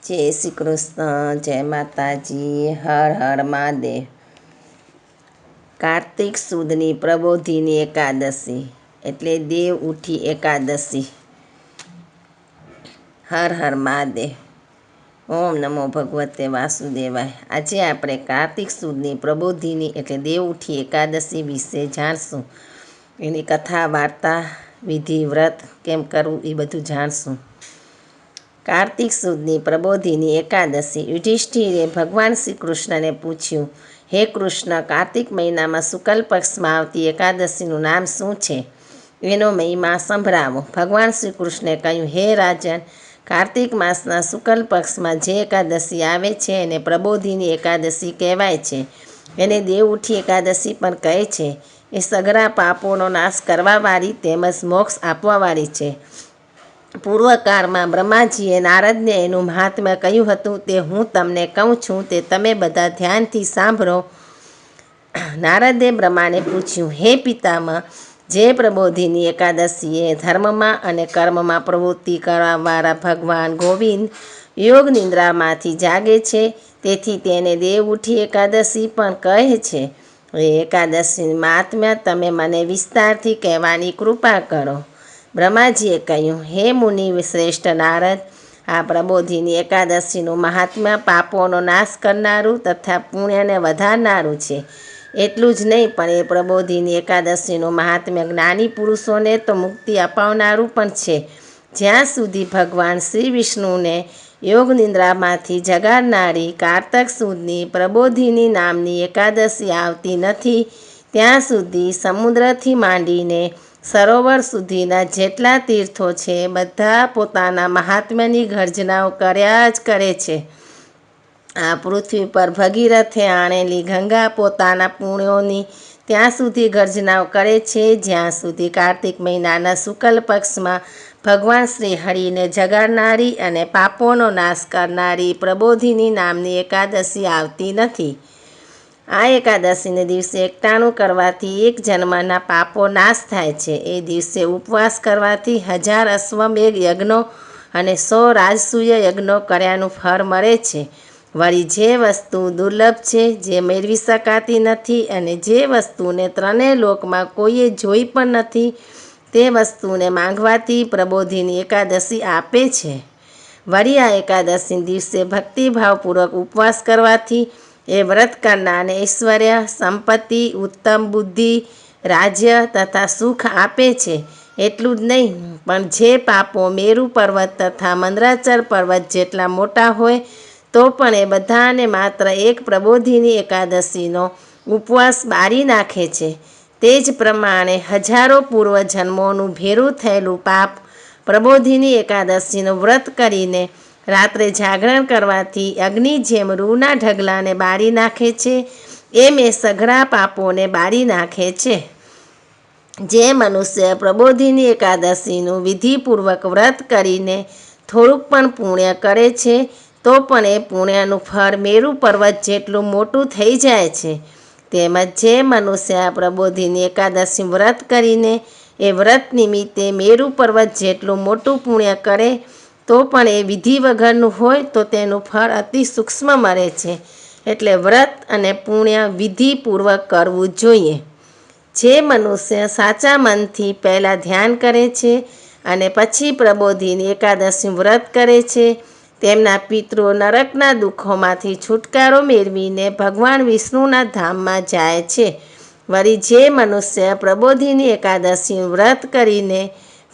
જય શ્રી કૃષ્ણ, જય માતાજી, હર હર મહાદેવ। કાર્તિક સુદની પ્રબોધિની એકાદશી એટલે દેવ ઉઠી એકાદશી। હર હર મહાદેવ। ઓમ નમો ભગવતે વાસુદેવાય। આજે આપણે કાર્તિક સુદની પ્રબોધિની એટલે દેવ ઉઠી એકાદશી વિશે જાણશું। એની કથા, વાર્તા, વિધિ, વ્રત કેમ કરવું એ બધું જાણશું। કાર્તિક સુદની પ્રબોધિની એકાદશી। યુધિષ્ઠિરે ભગવાન શ્રી કૃષ્ણને પૂછ્યું, હે કૃષ્ણ, કાર્તિક મહિનામાં શુક્લ પક્ષમાં આવતી એકાદશીનું નામ શું છે? એનો મહિમા સંભળાવો। ભગવાન શ્રી કૃષ્ણે કહ્યું, હે રાજન, કાર્તિક માસના શુક્લ પક્ષમાં જે એકાદશી આવે છે એને પ્રબોધિની એકાદશી કહેવાય છે। એને દેવ ઉઠી એકાદશી પણ કહે છે। એ સઘળા પાપોનો નાશ કરવાવાળી તેમજ મોક્ષ આપવાવાળી છે। પૂર્વકાળમાં બ્રહ્માજીએ નારદને એનું મહાત્મ્ય કહ્યું હતું તે હું તમને કહું છું તે તમે બધા ધ્યાનથી સાંભળો। નારદે બ્રહ્માને પૂછ્યું, હે પિતામહ, જે પ્રબોધિની એકાદશીએ ધર્મમાં અને કર્મમાં પ્રવૃત્તિ કરવાવાળા ભગવાન ગોવિંદ યોગ નિદ્રામાંથી જાગે છે તેથી તેને દેવ ઉઠી એકાદશી પણ કહે છે। એ એકાદશીનું મહાત્મ્ય તમે મને વિસ્તારથી કહેવાની કૃપા કરો। બ્રહ્માજીએ કહ્યું, હે મુનિ શ્રેષ્ઠ નારદ, આ પ્રબોધિની એકાદશીનું મહાત્મ્ય પાપોનો નાશ કરનારું તથા પુણ્યને વધારનારું છે। એટલું જ નહીં પણ એ પ્રબોધિની એકાદશીનું મહાત્મ્ય જ્ઞાની પુરુષોને તો મુક્તિ અપાવનારું પણ છે। જ્યાં સુધી ભગવાન શ્રી વિષ્ણુને યોગ નિદ્રામાંથી જગાડનારી કાર્તક સુદની પ્રબોધિની નામની એકાદશી આવતી નથી ત્યાં સુધી સમુદ્રથી માંડીને સરોવર સુધીના જેટલા તીર્થો છે બધા પોતાના મહાત્મ્યની ગર્જનાઓ કર્યા જ કરે છે। આ પૃથ્વી પર ભગીરથે આણેલી ગંગા પોતાના પુણ્યોની ત્યાં સુધી ગર્જનાઓ કરે છે જ્યાં સુધી કાર્તિક મહિનાના શુક્લ પક્ષમાં ભગવાન શ્રી હરિને જગાડનારી અને પાપોનો નાશ કરનારી પ્રબોધિની નામની એકાદશી આવતી નથી। આ એકાદશીને દિવસે એકટાણું કરવાથી એક જન્મના પાપો નાશ થાય છે। એ દિવસે ઉપવાસ કરવાથી 1000 અશ્વમેઘ યજ્ઞો અને 100 રાજસૂય યજ્ઞો કર્યાનું ફળ મળે છે। વળી જે વસ્તુ દુર્લભ છે, જે મેળવી શકાતી નથી અને જે વસ્તુને ત્રણેય લોકમાં કોઈએ જોઈ પણ નથી તે વસ્તુને માંગવાથી પ્રબોધિની એકાદશી આપે છે। વળી આ એકાદશી દિવસે ભક્તિભાવપૂર્વક ઉપવાસ કરવાથી એ વ્રત કરનારને ઐશ્વર્ય, સંપત્તિ, ઉત્તમ બુદ્ધિ, રાજ્ય તથા સુખ આપે છે। એટલું જ નહીં પણ જે પાપો મેરુ પર્વત તથા મંદરાચલ પર્વત જેટલા મોટા હોય તો પણ એ બધાને માત્ર એક પ્રબોધિની એકાદશીનો ઉપવાસ બાળી નાખે છે। તે જ પ્રમાણે હજારો પૂર્વજન્મોનું ભેરું થયેલું પાપ પ્રબોધિની એકાદશીનું વ્રત કરીને રાત્રે જાગરણ કરવાથી અગ્નિ જેમ રૂના ઢગલાને બાળી નાખે છે એમ એ સઘળા પાપોને બાળી નાખે છે। જે મનુષ્ય પ્રબોધિની એકાદશીનું વિધિપૂર્વક વ્રત કરીને થોડુંક પણ પુણ્ય કરે છે તો પણ એ પુણ્યનું ફળ મેરુ પર્વત જેટલું મોટું થઈ જાય છે। તેમજ જે મનુષ્ય આ પ્રબોધિની એકાદશી વ્રત કરીને એ વ્રત નિમિત્તે મેરુ પર્વત જેટલું મોટું પુણ્ય કરે તો પણ એ વિધિ વગરનું હોય તો તેનું ફળ અતિ સૂક્ષ્મ મળે છે। એટલે વ્રત અને પુણ્ય વિધિપૂર્વક કરવું જોઈએ। જે મનુષ્ય સાચા મનથી પહેલાં ધ્યાન કરે છે અને પછી પ્રબોધિની એકાદશી વ્રત કરે છે તેમના પિતૃઓ નરકના દુઃખોમાંથી છુટકારો મેળવીને ભગવાન વિષ્ણુના ધામમાં જાય છે। વળી જે મનુષ્ય પ્રબોધિની એકાદશી વ્રત કરીને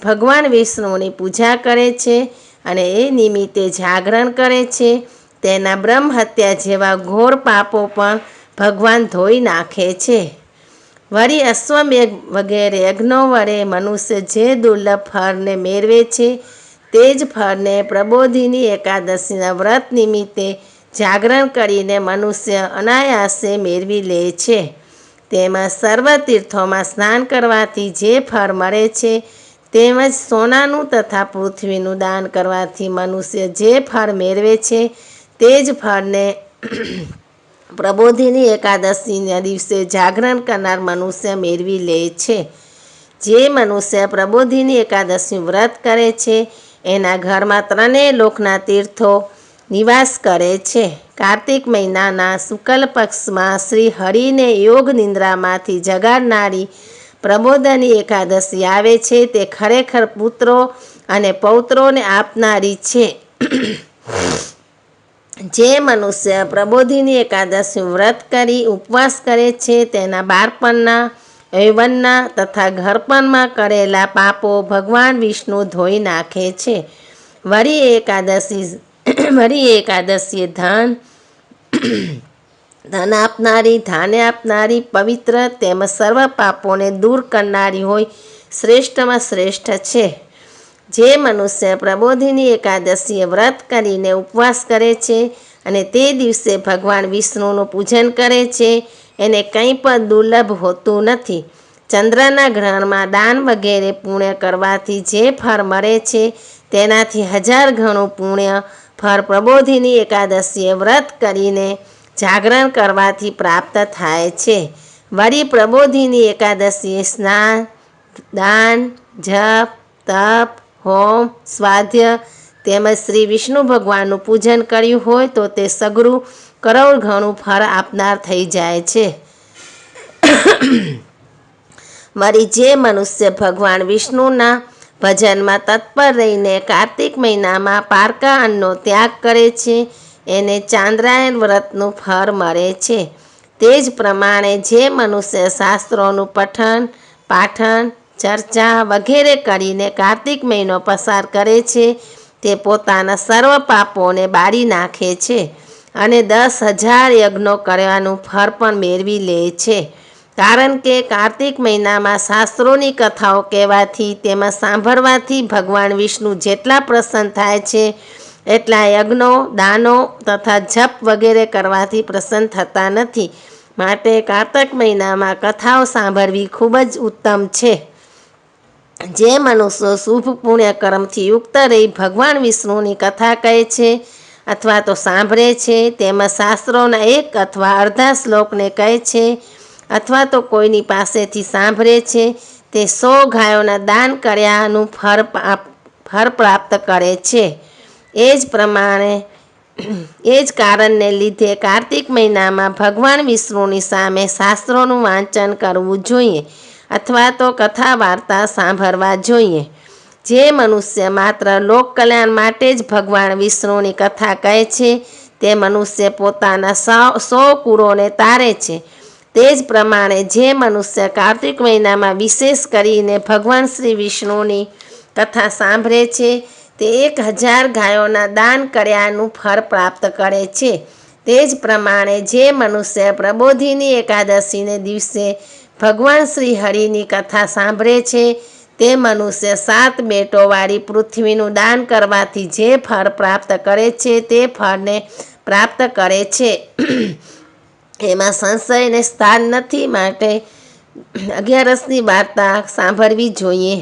ભગવાન વિષ્ણુની પૂજા કરે છે અને એ નિમિત્તે જાગરણ કરે છે તેના બ્રહ્મ હત્યા જેવા ઘોર પાપો પણ ભગવાન ધોઈ નાખે છે। વળી અશ્વમેઘ વગેરે યજ્ઞો વડે મનુષ્ય જે દુર્લભ ફળને મેળવે છે તે જ ફળને પ્રબોધિની એકાદશીના વ્રત નિમિત્તે જાગરણ કરીને મનુષ્ય અનાયાસે મેળવી લે છે। તેમજ સર્વ તીર્થોમાં સ્નાન કરવાથી જે ફળ મળે છે તેમજ સોનાનું તથા પૃથ્વીનું દાન કરવાથી મનુષ્ય જે ફળ મેળવે છે તે જ ફળને પ્રબોધિની એકાદશીના દિવસે જાગરણ કરનાર મનુષ્ય મેળવી લે છે। જે મનુષ્ય પ્રબોધિની એકાદશી વ્રત કરે છે એના ઘરમાં ત્રણેય લોકના તીર્થો નિવાસ કરે છે. કાર્તિક મહિનાના શુક્લ પક્ષમાં શ્રી હરિને યોગ નિંદ્રામાંથી જગાડનારી પ્રબોધની એકાદશી આવે છે. તે ખરેખર પુત્રો અને પૌત્રોને આપનારી છે. જે મનુષ્ય પ્રબોધિની એકાદશી વ્રત કરી ઉપવાસ કરે છે તેના બાળપણના, યૌવનના તથા ઘરપણમાં કરેલા પાપો ભગવાન વિષ્ણુ ધોઈ નાખે છે. વળી એકાદશી ધન આપનારી, ધાન્ય આપનારી, પવિત્ર તેમજ સર્વ પાપોને દૂર કરનારી હોય શ્રેષ્ઠમાં શ્રેષ્ઠ છે. જે મનુષ્ય પ્રબોધિની એકાદશીએ વ્રત કરીને ઉપવાસ કરે છે અને તે દિવસે ભગવાન વિષ્ણુનું પૂજન કરે છે એને કંઈ પણ દુર્લભ હોતું નથી. ચંદ્રના ગ્રહણમાં દાન વગેરે પુણ્ય કરવાથી જે ફળ મળે છે તેનાથી 1000 ગણું પુણ્ય ફળ પ્રબોધિની એકાદશીએ વ્રત કરીને જાગરણ કરવાથી પ્રાપ્ત થાય છે. વળી પ્રબોધિની એકાદશીએ સ્નાન, દાન, જપ, તપ, હોમ, સ્વાધ્ય તેમજ શ્રી વિષ્ણુ ભગવાનનું પૂજન કર્યું હોય તો તે સઘળું કરોડ ગણું ફળ આપનાર થઈ જાય છે. વળી જે મનુષ્ય ભગવાન વિષ્ણુના ભજનમાં તત્પર રહીને કાર્તિક મહિનામાં પારકા અન્નનો ત્યાગ કરે છે એને ચાંદ્રાયણ વ્રતનું ફળ મળે છે. તે જ પ્રમાણે જે મનુષ્ય શાસ્ત્રોનું પઠન, પાઠન, ચર્ચા વગેરે કરીને કાર્તિક મહિનો પસાર કરે છે તે પોતાના સર્વ પાપોને બાળી નાખે છે અને 10,000 યજ્ઞો કરવાનું ફળ પણ મેળવી લે છે. કારણ કે કાર્તિક મહિનામાં શાસ્ત્રોની કથાઓ કહેવાથી, તેમાં સાંભળવાથી ભગવાન વિષ્ણુ જેટલા પ્રસન્ન થાય છે એટલા યજ્ઞો, દાનો તથા જપ વગેરે કરવાથી પ્રસન્ન થતા નથી. માટે કાર્તિક મહિનામાં કથાઓ સાંભળવી ખૂબ જ ઉત્તમ છે. જે મનુષ્યો શુભ પુણ્ય કર્મથી યુક્ત રહી ભગવાન વિષ્ણુની કથા કહે છે અથવા તો સાંભળે છે, તેમજ શાસ્ત્રોના એક અથવા અડધા શ્લોકને કહે છે અથવા તો કોઈની પાસેથી સાંભળે છે તે 100 ગાયોના દાન કર્યાનું ફળ પ્રાપ્ત કરે છે. એ જ કારણને લીધે કાર્તિક મહિનામાં ભગવાન વિષ્ણુની સામે શાસ્ત્રોનું વાંચન કરવું જોઈએ અથવા તો કથા વાર્તા સાંભળવા જોઈએ. જે મનુષ્ય માત્ર લોક કલ્યાણ માટે જ ભગવાન વિષ્ણુની કથા કહે છે તે મનુષ્ય પોતાના 100 કુળોને તારે છે. તે જ પ્રમાણે જે મનુષ્ય કાર્તિક મહિનામાં વિશેષ કરીને ભગવાન શ્રી વિષ્ણુની કથા સાંભળે છે તે 1000 ગાયોના દાન કર્યાનું ફળ પ્રાપ્ત કરે છે. તે જ પ્રમાણે જે મનુષ્ય પ્રબોધિની એકાદશીને દિવસે ભગવાન શ્રી હરિની કથા સાંભળે છે તે મનુષ્ય 7 બેટોવાળી પૃથ્વીનું દાન કરવાથી જે ફળ પ્રાપ્ત કરે છે તે ફળને પ્રાપ્ત કરે છે. એમાં સંશયને સ્થાન નથી. માટે 11ની વાર્તા સાંભળવી જોઈએ.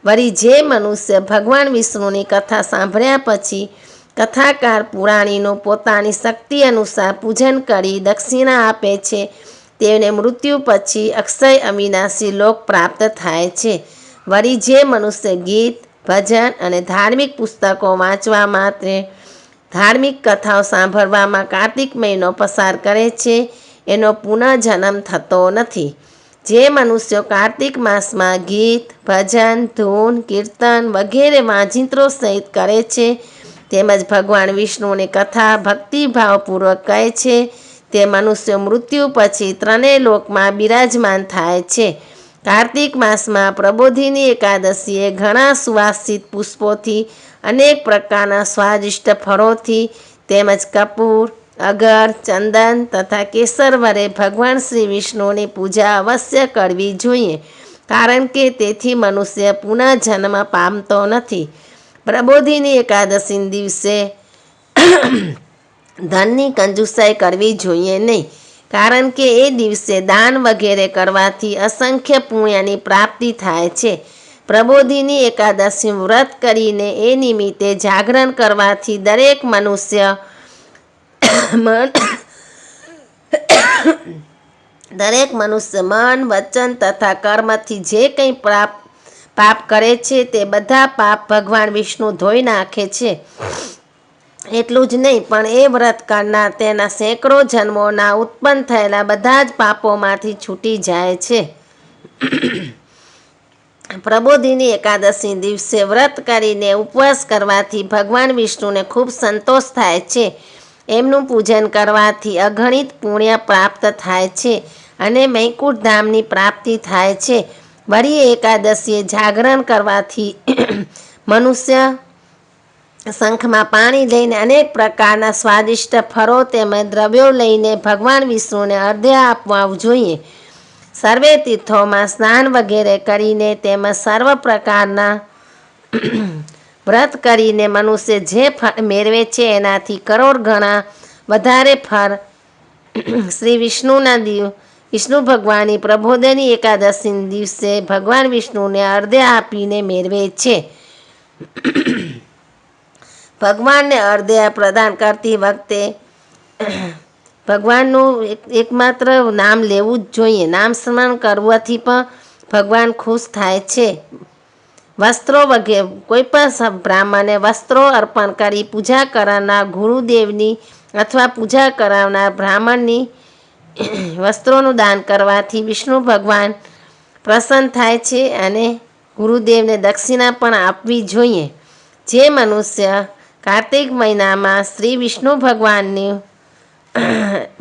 વળી જે મનુષ્ય ભગવાન વિષ્ણુની કથા સાંભળ્યા પછી કથાકાર પુરાણીનું પોતાની શક્તિ અનુસાર પૂજન કરી દક્ષિણા આપે છે તેને મૃત્યુ પછી અક્ષય અવિનાશી લોક પ્રાપ્ત થાય છે. વળી જે મનુષ્ય ગીત, ભજન અને ધાર્મિક પુસ્તકો વાંચવા માટે, ધાર્મિક કથાઓ સાંભળવામાં કાર્તિક મહિનો પસાર કરે છે એનો પુનઃજન્મ થતો નથી. જે મનુષ્યો કાર્તિક માસમાં ગીત, ભજન, ધૂન, કીર્તન વગેરે વાજિંત્રો સહિત કરે છે તેમજ ભગવાન વિષ્ણુની કથા ભક્તિભાવપૂર્વક કહે છે તે મનુષ્યો મૃત્યુ પછી 3 લોકમાં બિરાજમાન થાય છે. કાર્તિક માસમાં પ્રબોધિની એકાદશીએ ઘણા સુવાસિત પુષ્પોથી, અનેક પ્રકારના સ્વાદિષ્ટ ફળોથી તેમજ કપૂર, અગર, ચંદન તથા કેસર વડે ભગવાન શ્રી વિષ્ણુની પૂજા અવશ્ય કરવી જોઈએ. કારણ કે તેથી મનુષ્ય પુનઃજન્મ પામતો નથી. પ્રબોધિની એકાદશીના દિવસે ધનની કંજુસાઈ કરવી જોઈએ નહીં. કારણ કે એ દિવસે દાન વગેરે કરવાથી અસંખ્ય પુણ્યની પ્રાપ્તિ થાય છે. પ્રબોધિની એકાદશી વ્રત કરીને એ નિમિત્તે જાગરણ કરવાથી દરેક મનુષ્ય મન, વચન તથા કર્મથી જે કંઈ પાપ કરે છે તે બધા પાપ ભગવાન વિષ્ણુ ધોઈ નાખે છે. એટલું જ નહીં પણ એ વ્રત કરનાર તેના સેંકડો જન્મોના ઉત્પન્ન થયેલા બધા જ પાપોમાંથી છૂટી જાય છે. પ્રબોધિની એકાદશી દિવસે વ્રત કરીને ઉપવાસ કરવાથી ભગવાન વિષ્ણુને ખૂબ સંતોષ થાય છે. એમનું પૂજન કરવાથી અગણિત પુણ્ય પ્રાપ્ત થાય છે અને વૈકુંઠ ધામની પ્રાપ્તિ થાય છે. વળી એકાદશીએ જાગરણ કરવાથી મનુષ્ય શંખમાં પાણી લઈને અનેક પ્રકારના સ્વાદિષ્ટ ફળો તેમજ દ્રવ્યો લઈને ભગવાન વિષ્ણુને અર્ધ્ય આપવા જોઈએ. સર્વે તીર્થોમાં સ્નાન વગેરે કરીને તેમજ સર્વ પ્રકારના વ્રત કરીને મનુષ્ય જે ફળ મેળવે છે એનાથી કરોડ ગણા વધારે ફળ શ્રી વિષ્ણુ ભગવાનની પ્રબોધિની એકાદશી દિવસે ભગવાન વિષ્ણુને અર્ધ્ય આપીને મેળવે છે. ભગવાનને અર્ધ્ય પ્રદાન કરતી વખતે ભગવાનનું એકમાત્ર નામ લેવું જ જોઈએ. નામ સ્મરણ કરવાથી પણ ભગવાન ખુશ થાય છે. વસ્ત્રો વગેરે કોઈ પણ બ્રાહ્મણને વસ્ત્રો અર્પણ કરી પૂજા કરનાર ગુરુદેવની અથવા પૂજા કરાવનાર બ્રાહ્મણની વસ્ત્રોનું દાન કરવાથી વિષ્ણુ ભગવાન પ્રસન્ન થાય છે અને ગુરુદેવને દક્ષિણા પણ આપવી જોઈએ. જે મનુષ્ય કાર્તિક મહિનામાં શ્રી વિષ્ણુ ભગવાનની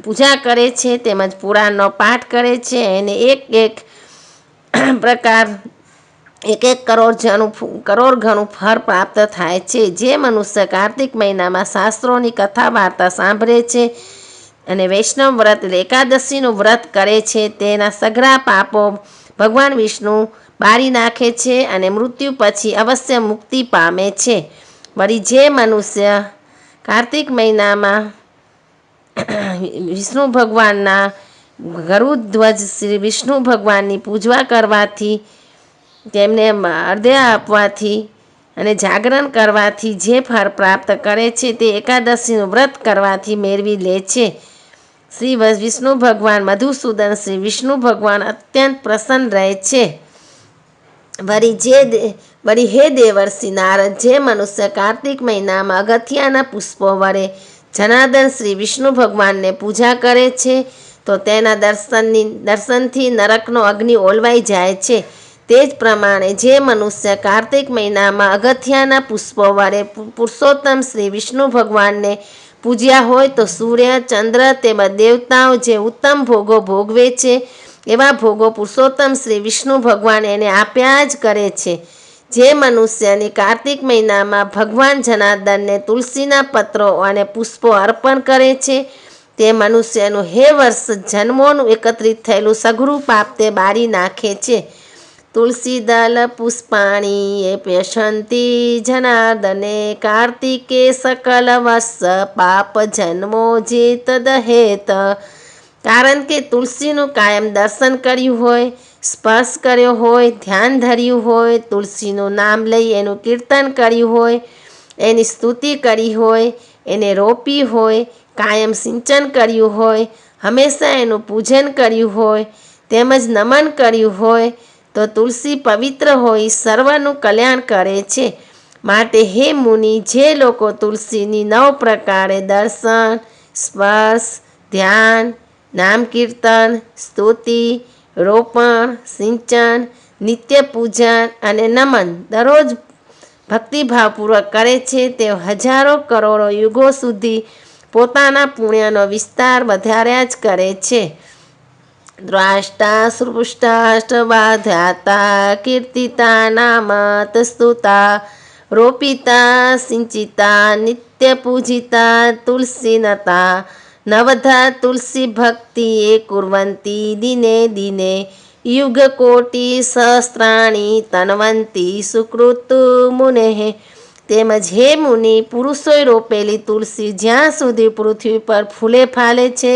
પૂજા કરે છે તેમજ પુરાણનો પાઠ કરે છે એને એક કરોડ ઘણું ફળ પ્રાપ્ત થાય છે. જે મનુષ્ય કાર્તિક મહિનામાં શાસ્ત્રોની કથા વાર્તા સાંભળે છે અને વૈષ્ણવ વ્રત એકાદશીનું વ્રત કરે છે તેના સઘળા પાપો ભગવાન વિષ્ણુ બાળી નાખે છે અને મૃત્યુ પછી અવશ્ય મુક્તિ પામે છે. વળી જે મનુષ્ય કાર્તિક મહિનામાં વિષ્ણુ ભગવાનના ગરુડધ્વજ શ્રી વિષ્ણુ ભગવાનની પૂજા કરવાથી તેમને અર્ધ્ય આપવાથી અને જાગરણ કરવાથી જે ફળ પ્રાપ્ત કરે છે તે એકાદશીનું વ્રત કરવાથી મેળવી લે છે. શ્રી વિષ્ણુ ભગવાન મધુસૂદન શ્રી વિષ્ણુ ભગવાન અત્યંત પ્રસન્ન રહે છે. વળી હે દેવર્ષિ નારદ, જે મનુષ્ય કાર્તિક મહિનામાં અગત્યાના પુષ્પો વડે જનાર્દન શ્રી વિષ્ણુ ભગવાનને પૂજા કરે છે તો તેના દર્શનથી નરકનો અગ્નિ ઓલવાઈ જાય છે. તે જ પ્રમાણે જે મનુષ્ય કાર્તિક મહિનામાં અગત્યાના પુષ્પો વડે પુરુષોત્તમ શ્રી વિષ્ણુ ભગવાનને પૂજ્યા હોય તો સૂર્ય, ચંદ્ર તેમજ દેવતાઓ જે ઉત્તમ ભોગો ભોગવે છે એવા ભોગો પુરુષોત્તમ શ્રી વિષ્ણુ ભગવાન એને આપ્યા જ કરે છે. જે મનુષ્યની કાર્તિક મહિનામાં ભગવાન જનાર્દનને તુલસીના પત્રો અને પુષ્પો અર્પણ કરે છે તે મનુષ્યનું હે વર્ષ જન્મોનું એકત્રિત થયેલું સઘળું પાપ તે બાળી નાખે છે. તુલસી દલ પુષ્પાણી એ પ્યશંતી જનાર્દને કાર્તિકે સકલ વર્ષ પાપ જન્મો જે તદહેત. કારણ કે તુલસીનું કાયમ દર્શન કર્યું હોય, સ્પર્શ કર્યો હોય, ધ્યાન ધર્યું હોય, તુલસીનું નામ લઈ એનું કીર્તન કર્યું હોય, એની સ્તુતિ કરી હોય, એને રોપી હોય, કાયમ સિંચન કર્યું હોય, હંમેશા એનું પૂજન કર્યું હોય તેમજ નમન કર્યું હોય તો તુલસી પવિત્ર હોઈ સર્વનું કલ્યાણ કરે છે. માટે હે મુનિ, જે લોકો તુલસીની 9 પ્રકારે દર્શન, સ્પર્શ, ધ્યાન, નામ કીર્તન, સ્તુતિ, રોપણ, સિંચન, નિત્ય પૂજન અને નમન દરરોજ ભક્તિભાવપૂર્વક કરે છે તે હજારો કરોડો યુગો સુધી પોતાના પુણ્યનો વિસ્તાર વધાર્યા જ કરે છે. દ્રષ્ટા સૃષ્ટાષ્ટવા ધ્યાતા કીર્તિતા નામત સ્તુતા રોપિતા સિંચિતા નિત્ય પૂજિતા તુલસીનતા નવધા તુલસી ભક્તિ એ કુર્વંતી દિને દિને યુગ કોટી સહસ્ત્રાણી તન્વંતી સુકૃતુ મુનેઃ. તેમજ હે મુનિ, પુરુષોએ રોપેલી તુલસી જ્યાં સુધી પૃથ્વી પર ફૂલે ફાલે છે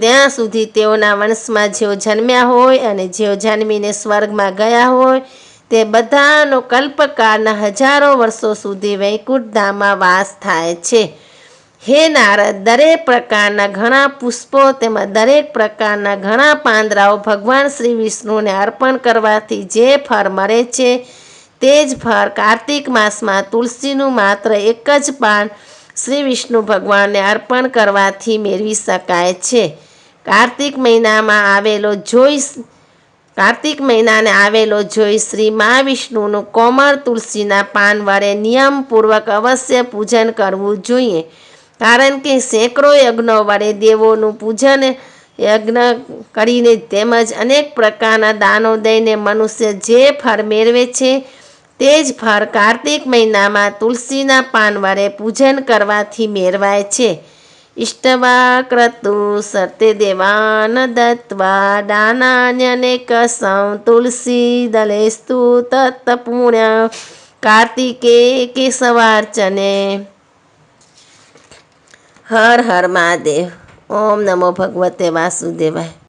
ત્યાં સુધી તેઓના વંશમાં જેઓ જન્મ્યા હોય અને જેઓ જન્મીને સ્વર્ગમાં ગયા હોય તે બધાનો કલ્પકાળના હજારો વર્ષો સુધી વૈકુંઠ ધામમાં વાસ થાય છે. હે નારદ, દરેક પ્રકારના ઘણા પુષ્પો તેમજ દરેક પ્રકારના ઘણા પાંદડાઓ ભગવાન શ્રી વિષ્ણુને અર્પણ કરવાથી જે ફળ મળે છે તે જ ફળ કાર્તિક માસમાં તુલસીનું માત્ર એક જ પાન શ્રી વિષ્ણુ ભગવાનને અર્પણ કરવાથી મેળવી શકાય છે. કાર્તિક મહિનાને આવેલો જોઈ શ્રી મહાવિષ્ણુનું કોમળ તુલસીના પાન વડે નિયમપૂર્વક અવશ્ય પૂજન કરવું જોઈએ. કારણ કે સેંકડો યજ્ઞો વડે દેવોનું પૂજન યજ્ઞ કરીને તેમજ અનેક પ્રકારના દાનો દઈને મનુષ્ય જે ફળ મેળવે છે તે જ ફળ કાર્તિક મહિનામાં તુલસીના પાન વડે પૂજન કરવાથી મેળવાય છે. ઇષ્ટવા ક્રતુ સત્ય દેવાન દત્વા દાનાન્યનેક તુલસી દલેસ્તુ તત્ પુણ્ય કાર્તિકે કેશવાર્ચને. હર હર મહાદેવ. ઓમ નમો ભગવતે વાસુદેવાય.